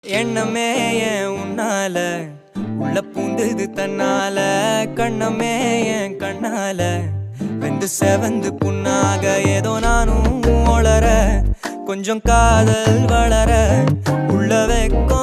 எண்ணமே ஏன் உன்னால உள்ள பூந்தது தன்னால கண்ணமே ஏன் கண்ணால வெந்து செவந்து புண்ணாக ஏதோ நானும் ஒளர கொஞ்சம் காதல் வளர உள்ள வெக்கம்